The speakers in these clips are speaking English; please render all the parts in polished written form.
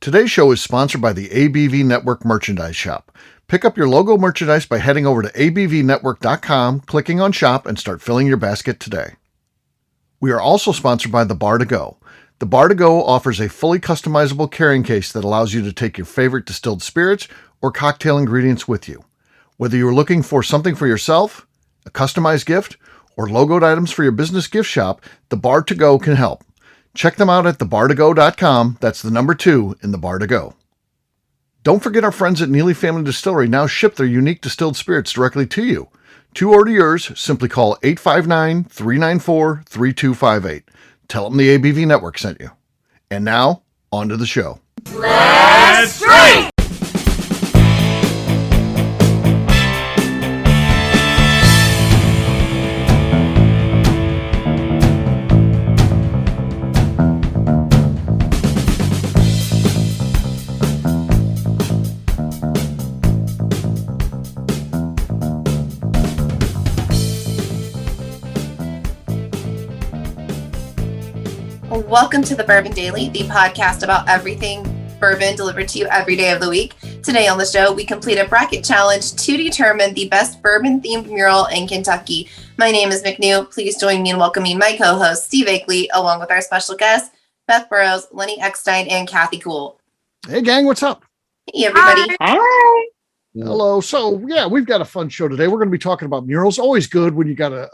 Today's show is sponsored by the ABV Network Merchandise Shop. Pick up your logo merchandise by heading over to abvnetwork.com, clicking on Shop, and start filling your basket today. We are also sponsored by the Bar to Go. The Bar to Go offers a fully customizable carrying case that allows you to take your favorite distilled spirits or cocktail ingredients with you. Whether you're looking for something for yourself, a customized gift, or logoed items for your business gift shop, the Bar to Go can help. Check them out at thebar2go.com. That's the number 2 in the Bar to Go. Don't forget our friends at Neely Family Distillery now ship their unique distilled spirits directly to you. To order yours, simply call 859-394-3258. Tell them the ABV Network sent you. And now, on to the show. Let's drink! Welcome to the Bourbon Daily, the podcast about everything bourbon delivered to you every day of the week. Today on the show, we complete a bracket challenge to determine the best bourbon-themed mural in Kentucky. My name is McNew. Please join me in welcoming my co-host, Steve Akeley, along with our special guests, Beth Burrows, Lenny Eckstein, and Kathy Kuhl. Hey, gang, what's up? Hey, everybody. Hi. Hello. So, yeah, we've got a fun show today. We're going to be talking about murals. Always good when you got an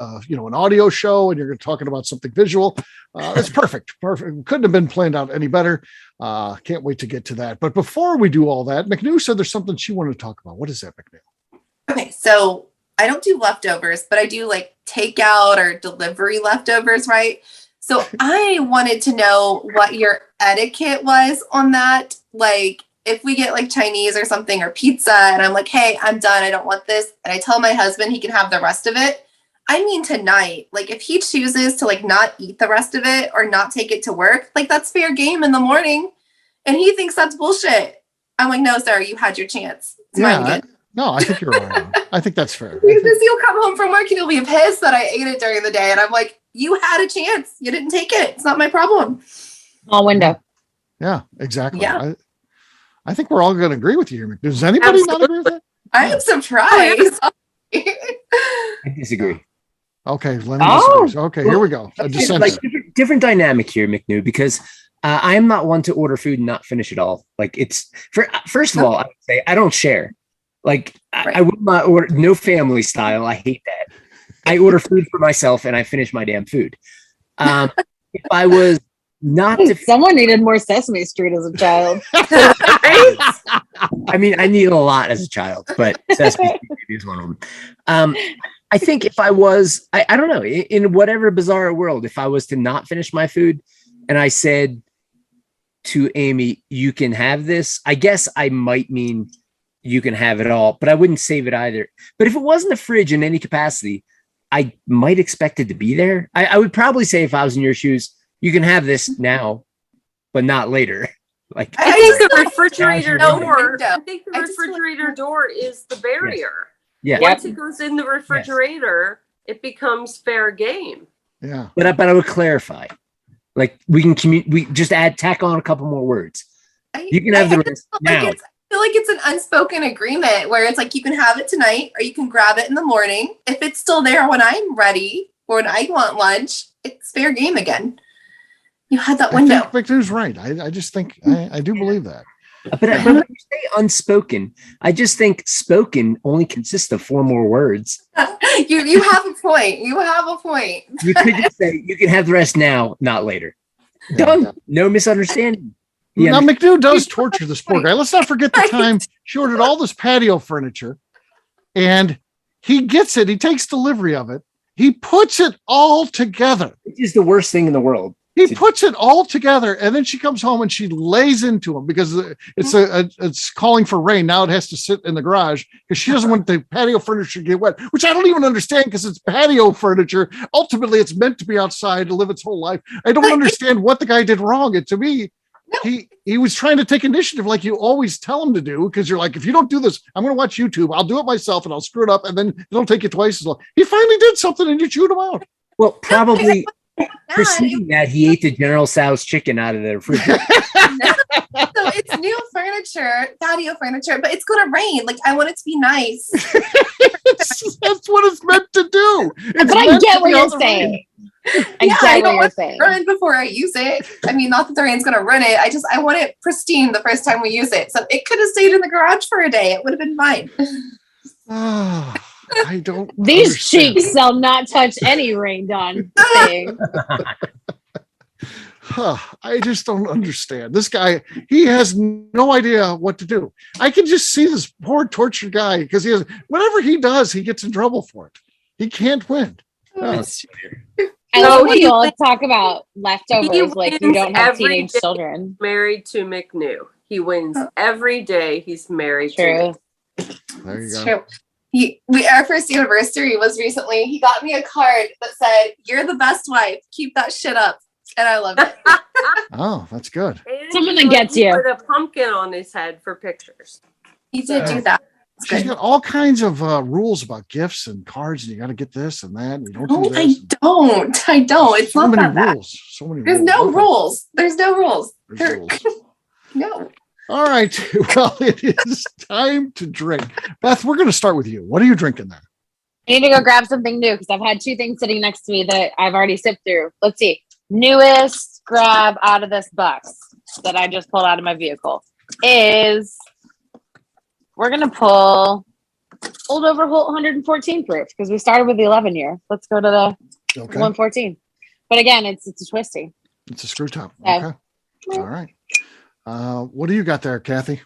audio show and you're talking about something visual. It's perfect. Perfect. Couldn't have been planned out any better. Can't wait to get to that. But before we do all that, McNew said there's something she wanted to talk about. What is that, McNew? Okay, so I don't do leftovers, but I do like takeout or delivery leftovers, right? So I wanted to know what your etiquette was on that. Like, if we get like Chinese or something or pizza and I'm like, hey, I'm done, I don't want this, and I tell my husband he can have the rest of it. I mean, tonight, like if he chooses to like not eat the rest of it or not take it to work, like that's fair game in the morning. And he thinks that's bullshit. I'm like, no, sir, you had your chance. It's mine again. No, I think you're right. I think that's fair. Because he'll come home from work and he'll be pissed that I ate it during the day. And I'm like, you had a chance. You didn't take it. It's not my problem. Small window. Yeah, exactly. Yeah. I think we're all going to agree with you here. Does anybody not agree with that? I am surprised. I disagree. Okay, Lenny disagrees. Okay, here we go. A dissenter. Like different dynamic here, McNew, because I am not one to order food and not finish it all. Like it's first of all, I would say I don't share. Like I will not order, no family style. I hate that. I order food for myself and I finish my damn food. If I was not to, someone needed more Sesame Street as a child. I mean, I needed a lot as a child, but Sesame Street is one of them. I think if I was, I don't know, in whatever bizarre world, if I was to not finish my food and I said to Amy, you can have this, I guess I might mean you can have it all, but I wouldn't save it either. But if it wasn't a fridge in any capacity, I might expect it to be there. I would probably say if I was in your shoes, you can have this now, but not later. Like I think the refrigerator door. window. I think the refrigerator door is the barrier. Yeah. Once it goes in the refrigerator, it becomes fair game. Yeah. But I would clarify. Like we can we just tack on a couple more words. You can have the rest now. I feel like it's an unspoken agreement where it's like you can have it tonight or you can grab it in the morning. If it's still there when I'm ready or when I want lunch, it's fair game again. You had that window. I think Victor's right. I just think I do believe that. But when you say unspoken, I just think spoken only consists of 4 more words. You have a point. You have a point. You could just say you can have the rest now, not later. Done. Yeah. No misunderstanding. Yeah. Now McNew does torture this poor guy. Let's not forget the time she ordered all this patio furniture, and he gets it. He takes delivery of it. He puts it all together. It is the worst thing in the world. He puts it all together, and then she comes home and she lays into him because it's calling for rain. Now it has to sit in the garage because she doesn't want the patio furniture to get wet, which I don't even understand because it's patio furniture. Ultimately, it's meant to be outside to live its whole life. I don't understand what the guy did wrong. And to me, he was trying to take initiative like you always tell him to do, because you're like, if you don't do this, I'm going to watch YouTube. I'll do it myself and I'll screw it up, and then it'll take you twice as long. He finally did something and you chewed him out. Well, probably preceding that, he ate the General Tso's chicken out of the refrigerator. So it's new patio furniture, but it's going to rain. Like, I want it to be nice. That's what it's meant to do. But I get what you're saying. I don't want it to ruin before I use it. I mean, not that the rain's going to ruin it. I want it pristine the first time we use it. So it could have stayed in the garage for a day. It would have been fine. Oh, I don't. These understand. cheeks shall not touch any rain done thing. I just don't understand. This guy, he has no idea what to do. I can just see this poor tortured guy because he has whatever he does, he gets in trouble for it. He can't win. Oh. I love when he you all wins- talk about leftovers like you wins don't have every teenage day. children. Married to McNew. He wins every day he's married True. to. There you It's go. true. Our first anniversary was recently. He got me a card that said, "You're the best wife. Keep that shit up." And I love it. Oh, that's good. And Someone he that gets he you. Put a pumpkin on his head for pictures. He did do that. It's She's good. got all kinds of rules about gifts and cards, and you got to get this and that. And you don't No, do I this. don't. It's So not many that bad. rules. So many There's rules. no Okay. rules. There's no rules. There's rules. No. All right. Well, it is time to drink. Beth, we're going to start with you. What are you drinking there? I need to go grab something new because I've had two things sitting next to me that I've already sipped through. Let's see. Newest grab out of this box that I just pulled out of my vehicle is we're going to pull Old Overholt 114 proof because we started with the 11 year. Let's go to the Okay. 114. But again, it's a twisty. It's a screw top. Yeah. Okay. All right. What do you got there, Kathy?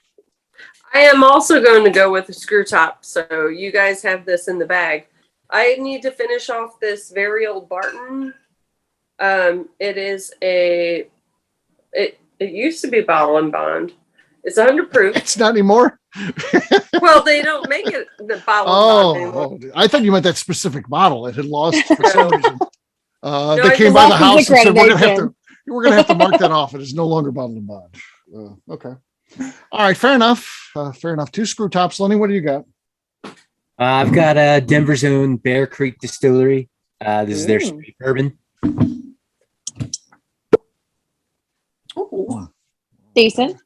I am also going to go with a screw top. So you guys have this in the bag. I need to finish off this very old Barton. It is it used to be bottle and bond. It's 100 proof. It's not anymore. Well, they don't make it the bottle and bond anymore. I thought you meant that specific bottle. It had lost for some reason. No, They it came was by the lost house its and said, accreditation. we're gonna have to mark that off. It is no longer bottled and bond. Okay. All right. Fair enough. Fair enough. Two screw tops. Lenny, what do you got? I've got a Denver's own Bear Creek Distillery. This is their Ooh. straight bourbon. Ooh. Decent. It's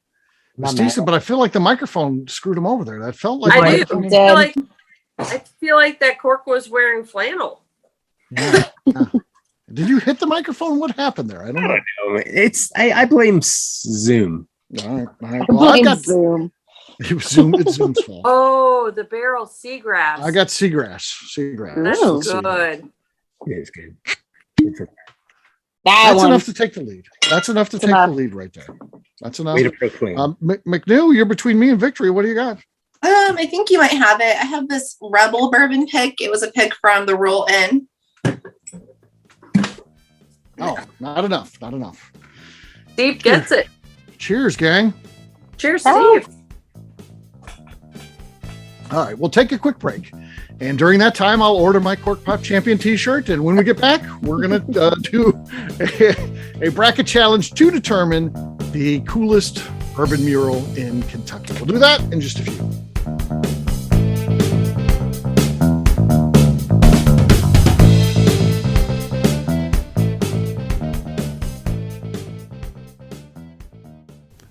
Not decent, but I feel like the microphone screwed him over there. That felt like I do. to me. I feel like that cork was wearing flannel. Yeah. Did you hit the microphone? What happened there? I don't know. It's I blame Zoom. All right. All right. Well, I've got Zoom. it was Zoom. It's Zoom's fault. Oh, the barrel seagrass. I got seagrass. Seagrass. That's Ooh. good. It's good. That That's one. enough to take the lead. That's enough to It's take enough. the lead right there. That's enough. Way to proclaim. McNew, you're between me and victory. What do you got? I think you might have it. I have this Rebel bourbon pick. It was a pick from the Roll Inn. Oh, not enough. Not enough. Steve gets it. Cheers, gang. Cheers, Oh. Steve. All right, we'll take a quick break. And during that time, I'll order my Cork Pop Champion t-shirt. And when we get back, we're going to do a bracket challenge to determine the coolest urban mural in Kentucky. We'll do that in just a few.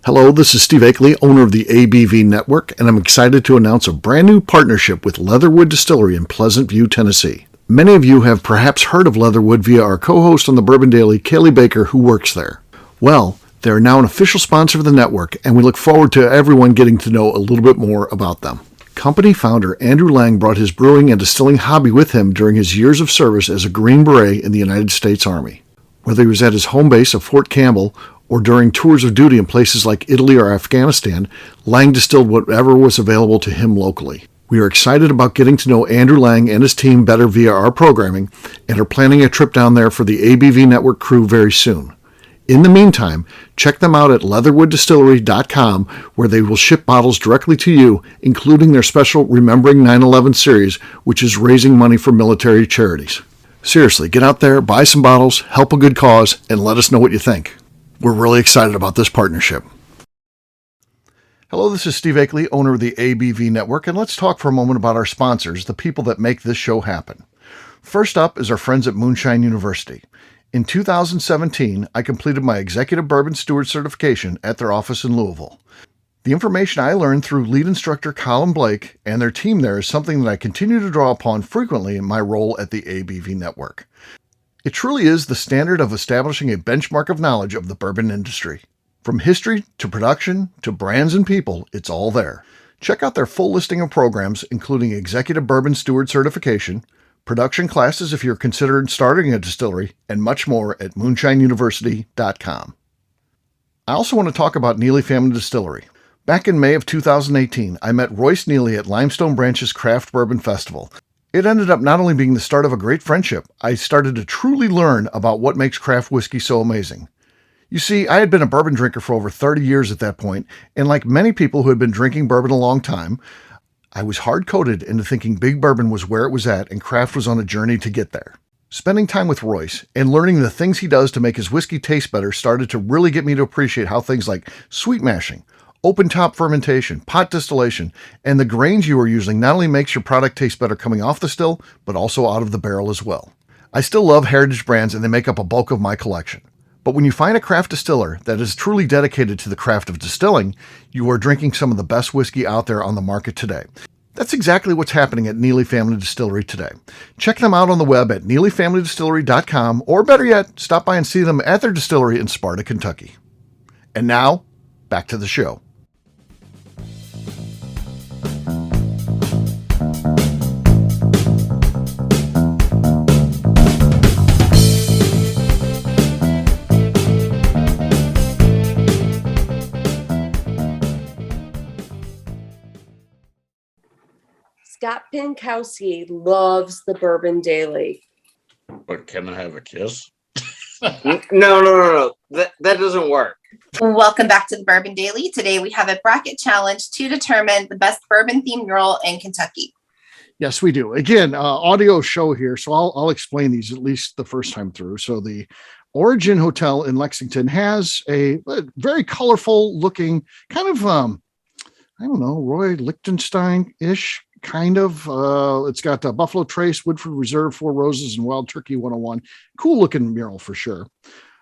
Hello, this is Steve Akeley, owner of the ABV Network, and I'm excited to announce a brand new partnership with Leatherwood Distillery in Pleasant View, Tennessee. Many of you have perhaps heard of Leatherwood via our co-host on the Bourbon Daily, Kaylee Baker, who works there. Well, they're now an official sponsor of the network, and we look forward to everyone getting to know a little bit more about them. Company founder Andrew Lang brought his brewing and distilling hobby with him during his years of service as a Green Beret in the United States Army. Whether he was at his home base of Fort Campbell or during tours of duty in places like Italy or Afghanistan, Lang distilled whatever was available to him locally. We are excited about getting to know Andrew Lang and his team better via our programming and are planning a trip down there for the ABV Network crew very soon. In the meantime, check them out at leatherwooddistillery.com, where they will ship bottles directly to you, including their special Remembering 9/11 series, which is raising money for military charities. Seriously, get out there, buy some bottles, help a good cause, and let us know what you think. We're really excited about this partnership. Hello, this is Steve Akeley, owner of the ABV Network, and let's talk for a moment about our sponsors, the people that make this show happen. First up is our friends at Moonshine University. In 2017, I completed my Executive Bourbon Steward certification at their office in Louisville. The information I learned through lead instructor Colin Blake and their team there is something that I continue to draw upon frequently in my role at the ABV Network. It truly is the standard of establishing a benchmark of knowledge of the bourbon industry. From history to production to brands and people, it's all there. Check out their full listing of programs, including Executive Bourbon Steward Certification, production classes if you're considering starting a distillery, and much more at moonshineuniversity.com. I also want to talk about Neely Family Distillery. Back in May of 2018, I met Royce Neely at Limestone Branch's Craft Bourbon Festival. It ended up not only being the start of a great friendship, I started to truly learn about what makes craft whiskey so amazing. You see, I had been a bourbon drinker for over 30 years at that point, and like many people who had been drinking bourbon a long time, I was hard-coded into thinking big bourbon was where it was at and craft was on a journey to get there. Spending time with Royce and learning the things he does to make his whiskey taste better started to really get me to appreciate how things like sweet mashing, open top fermentation, pot distillation, and the grains you are using not only makes your product taste better coming off the still, but also out of the barrel as well. I still love heritage brands and they make up a bulk of my collection. But when you find a craft distiller that is truly dedicated to the craft of distilling, you are drinking some of the best whiskey out there on the market today. That's exactly what's happening at Neely Family Distillery today. Check them out on the web at neelyfamilydistillery.com, or better yet, stop by and see them at their distillery in Sparta, Kentucky. And now, back to the show. Scott Pinkowski loves the Bourbon Daily. But can I have a kiss? No. That doesn't work. Welcome back to the Bourbon Daily. Today we have a bracket challenge to determine the best bourbon-themed mural in Kentucky. Yes, we do. Again, audio show here, so I'll explain these at least the first time through. So the Origin Hotel in Lexington has a very colorful looking kind of, I don't know, Roy Lichtenstein-ish kind of. It's got Buffalo Trace, Woodford Reserve, Four Roses, and Wild Turkey 101. Cool looking mural for sure.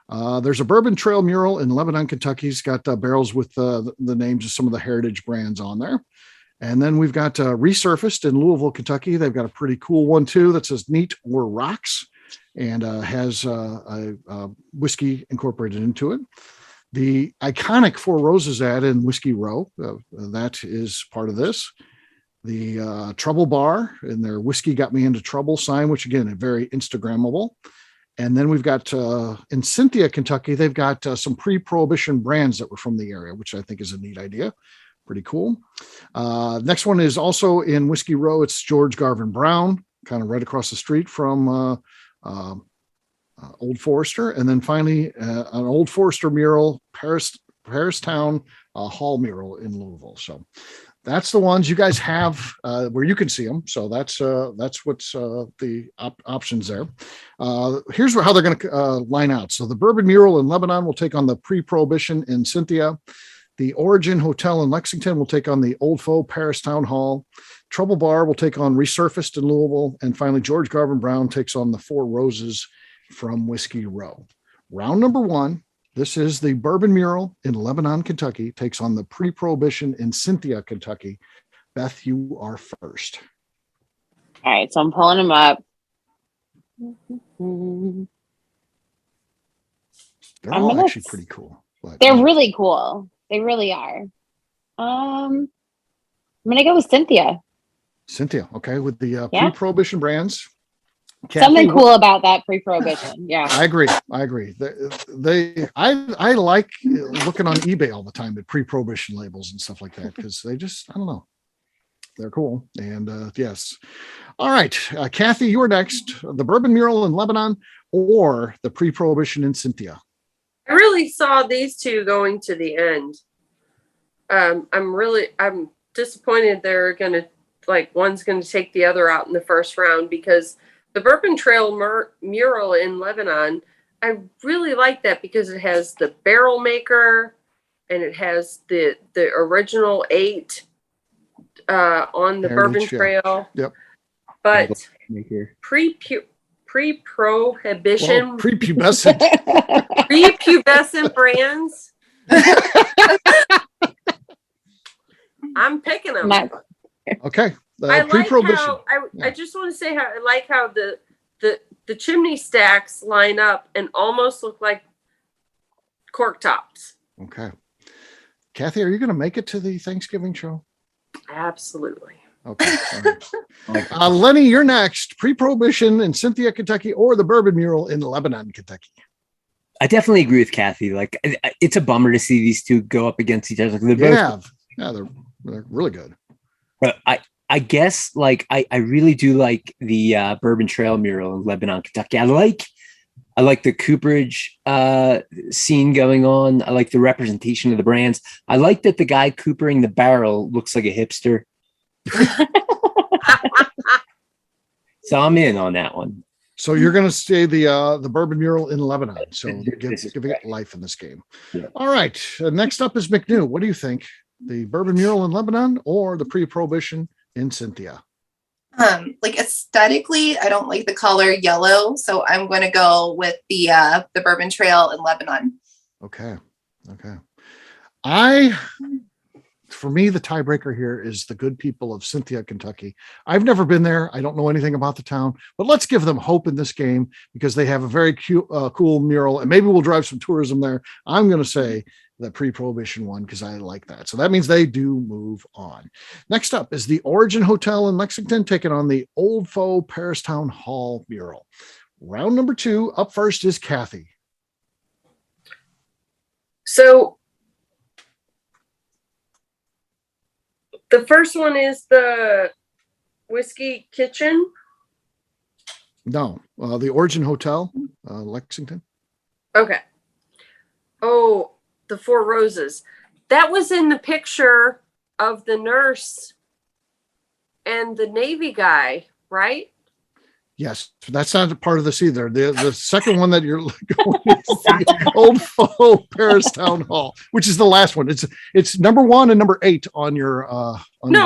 There's a Bourbon Trail mural in Lebanon, Kentucky. It's got barrels with the names of some of the heritage brands on there. And then we've got Resurfaced in Louisville, Kentucky. They've got a pretty cool one too that says Neat or Rocks and has a whiskey incorporated into it. The iconic Four Roses ad in Whiskey Row, that is part of this. The Trouble Bar and their Whiskey Got Me Into Trouble sign, which again, is very Instagrammable. And then we've got in Cynthia, Kentucky, they've got some pre-prohibition brands that were from the area, which I think is a neat idea. Pretty cool. Next one is also in Whiskey Row. It's George Garvin Brown, kind of right across the street from Old Forester. And then finally, an Old Forester mural, Paristown Hall mural in Louisville. So that's the ones you guys have where you can see them. So that's what's the options there. Here's how they're going to line out. So the Bourbon mural in Lebanon will take on the pre-prohibition in Cynthia. The Origin Hotel in Lexington will take on the Old Foe Paris Town Hall. Trouble Bar will take on Resurfaced in Louisville. And finally, George Garvin Brown takes on the Four Roses from Whiskey Row. Round number one. This is the Bourbon mural in Lebanon, Kentucky, takes on the pre-prohibition in Cynthia, Kentucky. Beth, you are first. All right, so I'm pulling them up. They're all actually pretty cool. But, they're really cool. They really are. I'm gonna go with Cynthia. Cynthia, okay, with the pre-prohibition brands. Kathy, something cool about that pre-prohibition. Yeah, I agree. I like looking on eBay all the time at pre-prohibition labels and stuff like that because they just, I don't know, they're cool. And yes, all right, Kathy, you're next. The Bourbon mural in Lebanon or the pre-prohibition in Cynthia? I really saw these two going to the end. I'm disappointed they're gonna one's gonna take the other out in the first round because the Bourbon Trail mural in Lebanon, I really like that because it has the barrel maker and it has the original 8 on the Bourbon Trail. Yep. But pre-prohibition, prepubescent prepubescent brands. I'm picking them. Okay. I like Pre-prohibition. how I just want to say how I like how the chimney stacks line up and almost look like cork tops. Okay. Kathy, are you going to make it to the Thanksgiving show? Absolutely. Okay. All right. Lenny, you're next. Pre-prohibition in Cynthia, Kentucky, or the bourbon mural in Lebanon, Kentucky. I definitely agree with Kathy. Like, it's a bummer to see these two go up against each other. They're really good. But I guess like I really do like the Bourbon Trail mural in Lebanon, Kentucky. I like the cooperage scene going on. I like the representation of the brands. I like that the guy coopering the barrel looks like a hipster. So I'm in on that one. So you're going to say the bourbon mural in Lebanon. So giving it life in this game. Yeah. All right. Next up is McNew. What do you think? The bourbon mural in Lebanon or the pre-prohibition in Cynthia? Like aesthetically, I don't like the color yellow, so I'm going to go with the bourbon trail in Lebanon. Okay. For me, the tiebreaker here is the good people of Cynthia, Kentucky. I've never been there. I don't know anything about the town, but let's give them hope in this game because they have a very cute, cool mural, and maybe we'll drive some tourism there. I'm going to say the pre-prohibition one because I like that. So that means they do move on. Next up is the Origin Hotel in Lexington taking on the Old Foe Paris Town Hall mural. Round number 2. Up first is Kathy. So the first one is the Whiskey Kitchen. No, the Origin Hotel, Lexington. Okay. Oh, the Four Roses. That was in the picture of the nurse and the Navy guy, right? Yes, that's not a part of this either. The second one that you're going is the Old Foe Paris Town Hall, which is the last one. It's number 1 and number 8 on your.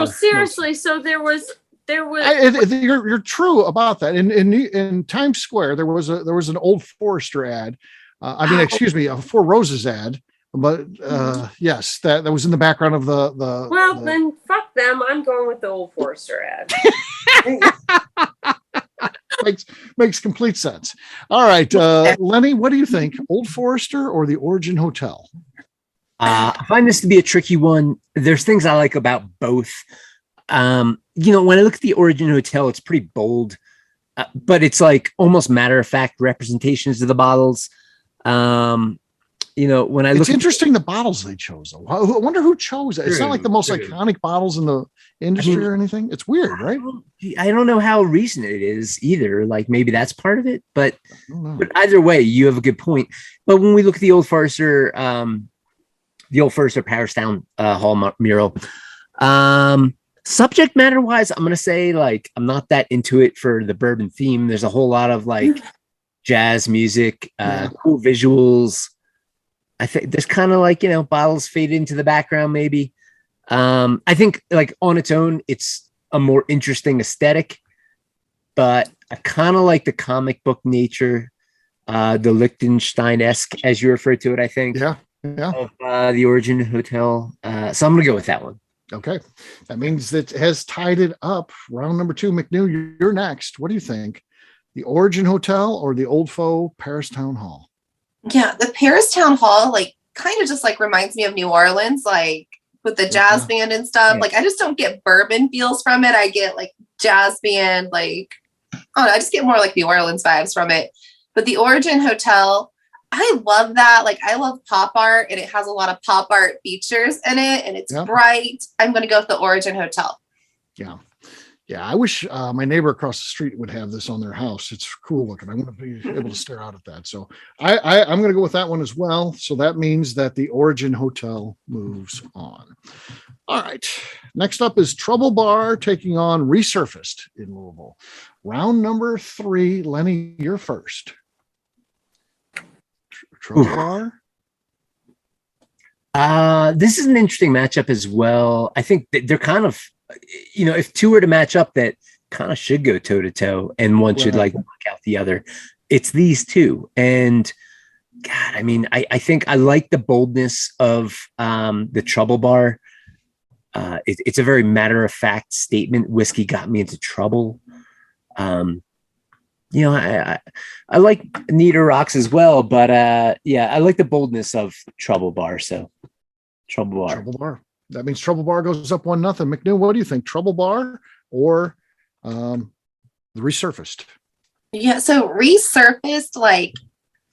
Seriously. Notes. So there was. You're true about that. In Times Square, there was an Old Forester ad. A Four Roses ad. But yes, that was in the background of the. Well, then fuck them. I'm going with the Old Forester ad. makes complete sense. All right, Lenny, what do you think? Old Forester or the Origin Hotel? I find this to be a tricky one. There's things I like about both. When I look at the Origin Hotel, it's pretty bold, but it's like almost matter of fact representations of the bottles. When I look, it's interesting the bottles they chose. Though. I wonder who chose it. It's not like the most iconic bottles in the industry or anything. It's weird, right? I don't know how recent it is either. Like maybe that's part of it, but either way, you have a good point. But when we look at the Old Forester Paris Town Hall mural, subject matter wise, I'm gonna say like I'm not that into it for the bourbon theme. There's a whole lot of like jazz music, cool visuals. I think there's kind of like, bottles fade into the background, maybe. I think like on its own, it's a more interesting aesthetic, but I kind of like the comic book nature, the Liechtenstein-esque, as you referred to it, I think. Yeah. Of the Origin Hotel. So I'm going to go with that one. Okay. That means that has tied it up. Round number 2, McNew, you're next. What do you think? The Origin Hotel or the Old Foe Paris Town Hall? Yeah, the Paris Town Hall, like, kind of just like reminds me of New Orleans, like with the jazz band and stuff. Yeah. Like, I just don't get bourbon feels from it. I get like jazz band, like, I don't know, I just get more like New Orleans vibes from it. But the Origin Hotel, I love that. Like, I love pop art, and it has a lot of pop art features in it, and it's bright. I'm going to go with the Origin Hotel. Yeah, I wish my neighbor across the street would have this on their house. It's cool looking. I'm going to be able to stare out at that. So I'm going to go with that one as well. So that means that the Origin Hotel moves on. All right. Next up is Trouble Bar taking on Resurfaced in Louisville. Round number 3. Lenny, you're first. Trouble Bar? This is an interesting matchup as well. I think that they're kind of, if two were to match up that kind of should go toe to toe and one should like knock out the other, it's these two. And God, I mean, I think I like the boldness of the Trouble Bar. It's a very matter-of-fact statement. Whiskey got me into trouble. I like Neater Rocks as well, but I like the boldness of Trouble Bar. So Trouble Bar. Trouble Bar. That means Trouble Bar goes up 1-0. McNew, what do you think? Trouble Bar or the Resurfaced? Yeah, so Resurfaced, like,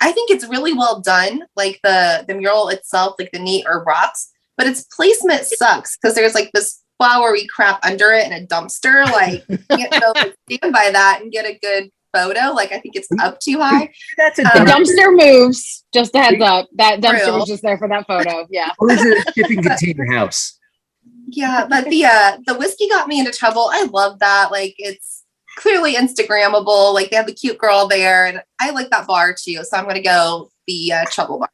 I think it's really well done, like the mural itself, like the Neater Rocks, but its placement sucks because there's like this flowery crap under it and a dumpster. Like, you can't go stand by that and get a good photo. Like, I think it's up too high. That's a The dumpster moves. Just a heads up. That dumpster was just there for that photo. Yeah. Or is it a shipping container house? Yeah, but the whiskey got me into trouble. I love that. Like, it's clearly Instagrammable. Like, they have the cute girl there, and I like that bar too. So I'm gonna go the Trouble Bar.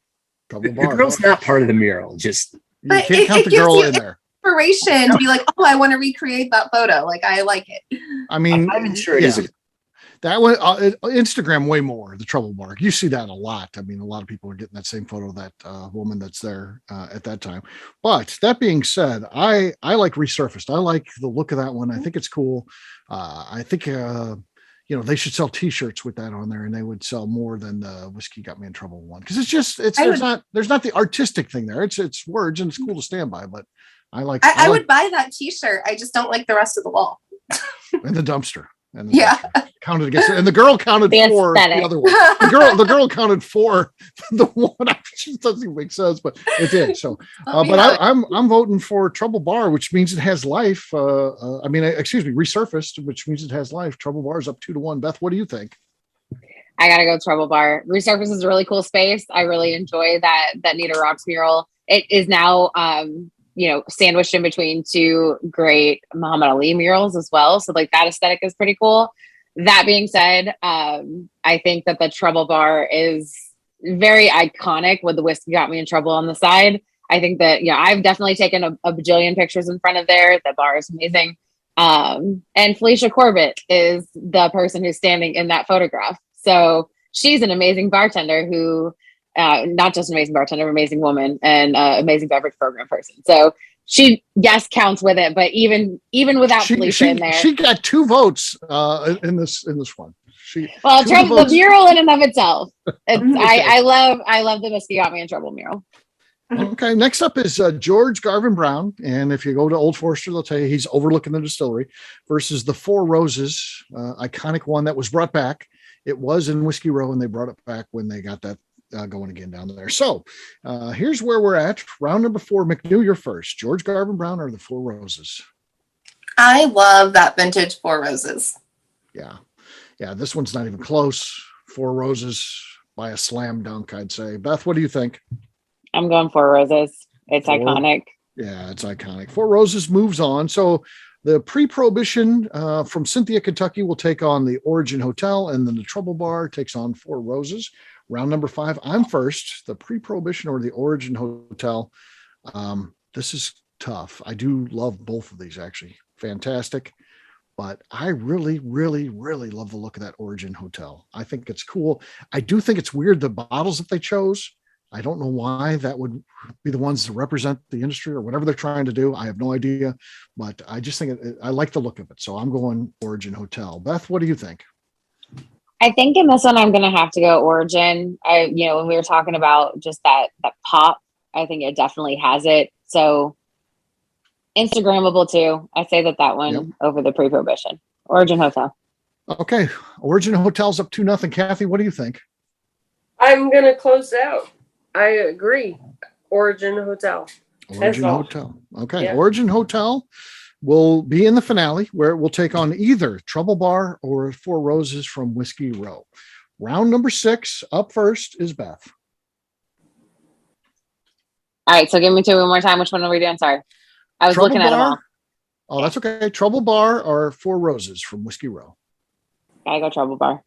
Trouble The Bar. girl's not part of the mural. Just You But can't count it the gives girl you in there. inspiration to be like, oh, I want to recreate that photo. Like, I like it. I mean, I'm sure it yeah. is. That one, Instagram way more, the Trouble Bar. You see that a lot. I mean, a lot of people are getting that same photo of that woman that's there at that time. But that being said, I like Resurfaced. I like the look of that one. I think it's cool. I think, they should sell t-shirts with that on there, and they would sell more than the Whiskey Got Me in Trouble one. Because there's not the artistic thing there. It's words, and it's cool to stand by, but I would buy that t-shirt. I just don't like the rest of the wall. in the dumpster. And Yeah. counted against it. And the girl counted The for aesthetic. the other one. The girl counted for the one. It just doesn't even make sense, but it did. So, I'm voting for Trouble Bar, which means it has life. Resurfaced, which means it has life. Trouble Bar is up 2-1. Beth, what do you think? I gotta go Trouble Bar. Resurface is a really cool space. I really enjoy that Neater Rocks mural. It is now sandwiched in between two great Muhammad Ali murals as well. So like that aesthetic is pretty cool. That being said, I think that the Trouble Bar is very iconic with the Whiskey Got Me in Trouble on the side. I think that, I've definitely taken a bajillion pictures in front of there. The bar is amazing. And Felicia Corbett is the person who's standing in that photograph. So she's an amazing bartender who, not just an amazing bartender, amazing woman and amazing beverage program person. So she, counts with it, but even without Felicia in there, she got 2 votes in this one. The mural in and of itself. I love the Whiskey Got Me in Trouble mural. Okay, next up is George Garvin Brown, and if you go to Old Forester, they'll tell you he's overlooking the distillery versus the Four Roses, iconic one that was brought back. It was in Whiskey Row, and they brought it back when they got that going again down there. So here's where we're at. Round number 4. McNew, you're first. George Garvin Brown or the Four Roses? I love that vintage Four Roses. Yeah, this one's not even close. Four Roses by a slam dunk, I'd say. Beth, what do you think? I'm going Four Roses. It's iconic. Yeah, it's iconic. Four Roses moves on. So the pre-prohibition from Cynthia, Kentucky will take on the Origin Hotel, and then the Trouble Bar takes on Four Roses. Round number 5, I'm first. The pre-prohibition or the Origin Hotel. This is tough. I do love both of these, actually. Fantastic. But I really, really, really love the look of that Origin Hotel. I think it's cool. I do think it's weird, the bottles that they chose. I don't know why that would be the ones to represent the industry or whatever they're trying to do. I have no idea, but I just think I like the look of it. So I'm going Origin Hotel. Beth, what do you think? I think in this one, I'm going to have to go Origin. When we were talking about just that pop, I think it definitely has it. So Instagrammable too. I say that one over the pre-prohibition. Origin Hotel. Okay. Origin Hotel's up 2-0. Kathy, what do you think? I'm going to close out. I agree. Origin Hotel. Origin Hotel. Okay. Yeah. Origin Hotel will be in the finale where it will take on either Trouble Bar or Four Roses from Whiskey Row. Round number 6, up first is Beth. All right. So give me 2 one more time. Which one are we doing? Sorry. I was looking at them all. Oh, that's okay. Trouble Bar or Four Roses from Whiskey Row. Gotta go Trouble Bar.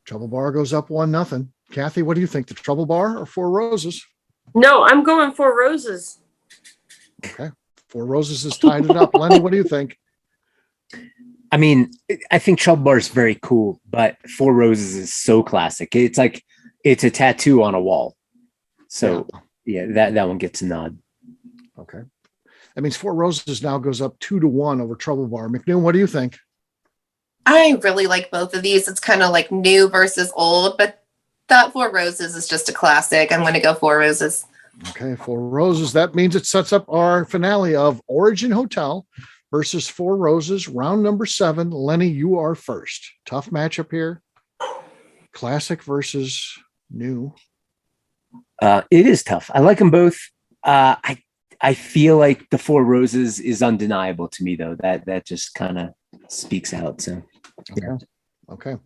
Trouble Bar goes up 1-0. Kathy, what do you think? The Trouble Bar or Four Roses? No, I'm going Four Roses. Okay. Four Roses has tied it up. Lenny, what do you think? I mean, I think Trouble Bar is very cool, but Four Roses is so classic. It's like it's a tattoo on a wall. So yeah, that one gets a nod. Okay. That means Four Roses now goes up 2-1 over Trouble Bar. McNew, what do you think? I really like both of these. It's kind of like new versus old, but that Four Roses is just a classic. I'm going to go Four Roses. Okay, Four Roses. That means it sets up our finale of Origin Hotel versus Four Roses, round number 7. Lenny, you are first. Tough matchup here. Classic versus new. It is tough. I like them both. I feel like the Four Roses is undeniable to me, though. That just kind of speaks out. So, yeah. Okay.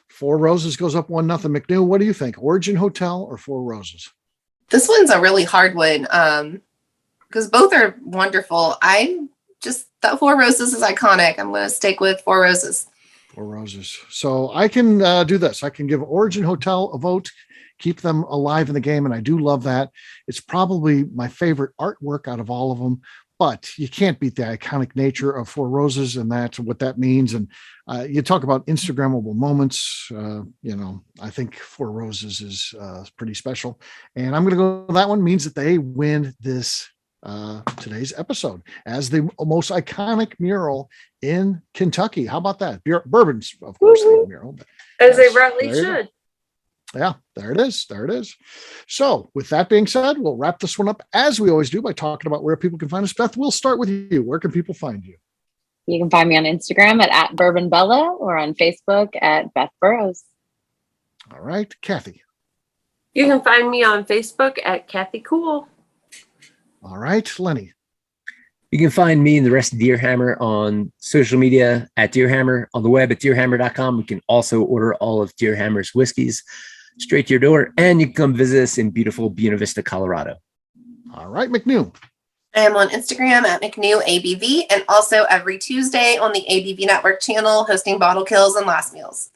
Four Roses goes up 1-0. McNew, what do you think? Origin Hotel or Four Roses? This one's a really hard one because both are wonderful. That Four Roses is iconic. I'm going to stick with Four Roses. Four Roses. So I can do this. I can give Origin Hotel a vote, keep them alive in the game, and I do love that. It's probably my favorite artwork out of all of them, but you can't beat the iconic nature of Four Roses and that's what that means. And you talk about Instagrammable moments. I think Four Roses is pretty special. And I'm going to go, that one means that they win this today's episode as the most iconic mural in Kentucky. How about that? Bourbon's, of course, the mural. As they rightly should. Yeah, there it is. There it is. So with that being said, we'll wrap this one up as we always do by talking about where people can find us. Beth, we'll start with you. Where can people find you? You can find me on Instagram at @bourbonbella or on Facebook at Beth Burrows. All right. Kathy. You can find me on Facebook at Kathy Cool. All right. Lenny. You can find me and the rest of Deerhammer on social media at Deerhammer, on the web at deerhammer.com. You can also order all of Deerhammer's whiskeys straight to your door, and you can come visit us in beautiful Buena Vista, Colorado. All right, McNew. I am on Instagram at McNew ABV and also every Tuesday on the ABV Network channel hosting Bottle Kills and Last Meals.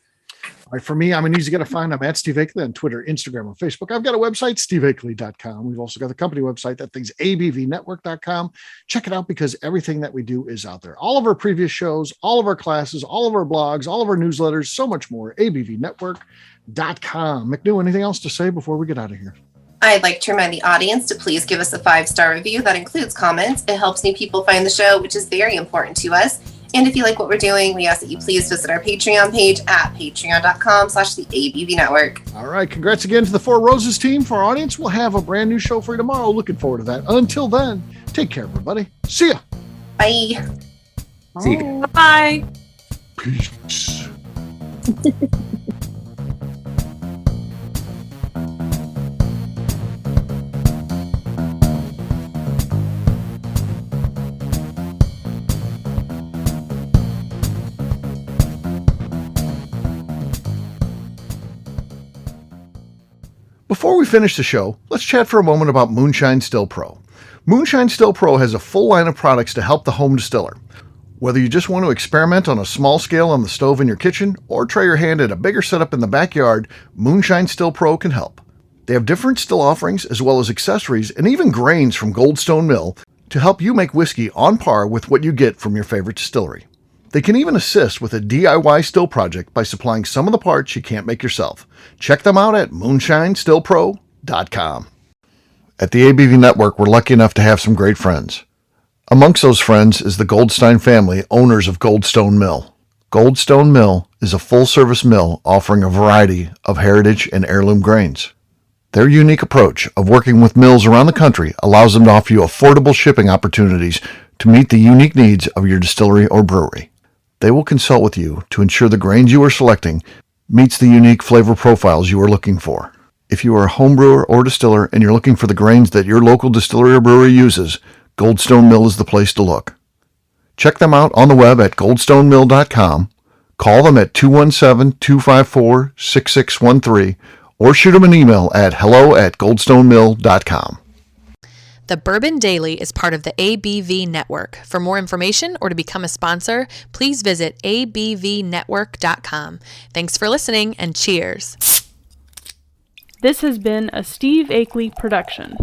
All right, for me, I'm an easy guy to find. I'm at Steve Akeley on Twitter, Instagram, and Facebook. I've got a website, steveakeley.com. We've also got the company website, that thing's abvnetwork.com. Check it out because everything that we do is out there. All of our previous shows, all of our classes, all of our blogs, all of our newsletters, so much more, abvnetwork.com. McNew, anything else to say before we get out of here? I'd like to remind the audience to please give us a 5-star review that includes comments. It helps new people find the show, which is very important to us. And if you like what we're doing, we ask that you please visit our Patreon page at patreon.com/the ABV Network. All right. Congrats again to the Four Roses team. For our audience, we'll have a brand new show for you tomorrow. Looking forward to that. Until then, take care, everybody. See ya. Bye. See you. Bye. Peace. Before we finish the show, let's chat for a moment about Moonshine Still Pro. Moonshine Still Pro has a full line of products to help the home distiller. Whether you just want to experiment on a small scale on the stove in your kitchen or try your hand at a bigger setup in the backyard, Moonshine Still Pro can help. They have different still offerings as well as accessories and even grains from Goldstone Mill to help you make whiskey on par with what you get from your favorite distillery. They can even assist with a DIY still project by supplying some of the parts you can't make yourself. Check them out at moonshinestillpro.com. At the ABV Network, we're lucky enough to have some great friends. Amongst those friends is the Goldstein family, owners of Goldstone Mill. Goldstone Mill is a full-service mill offering a variety of heritage and heirloom grains. Their unique approach of working with mills around the country allows them to offer you affordable shipping opportunities to meet the unique needs of your distillery or brewery. They will consult with you to ensure the grains you are selecting meets the unique flavor profiles you are looking for. If you are a home brewer or distiller and you're looking for the grains that your local distillery or brewery uses, Goldstone Mill is the place to look. Check them out on the web at goldstonemill.com, call them at 217-254-6613, or shoot them an email at hello@goldstonemill.com. The Bourbon Daily is part of the ABV Network. For more information or to become a sponsor, please visit abvnetwork.com. Thanks for listening and cheers. This has been a Steve Akeley production.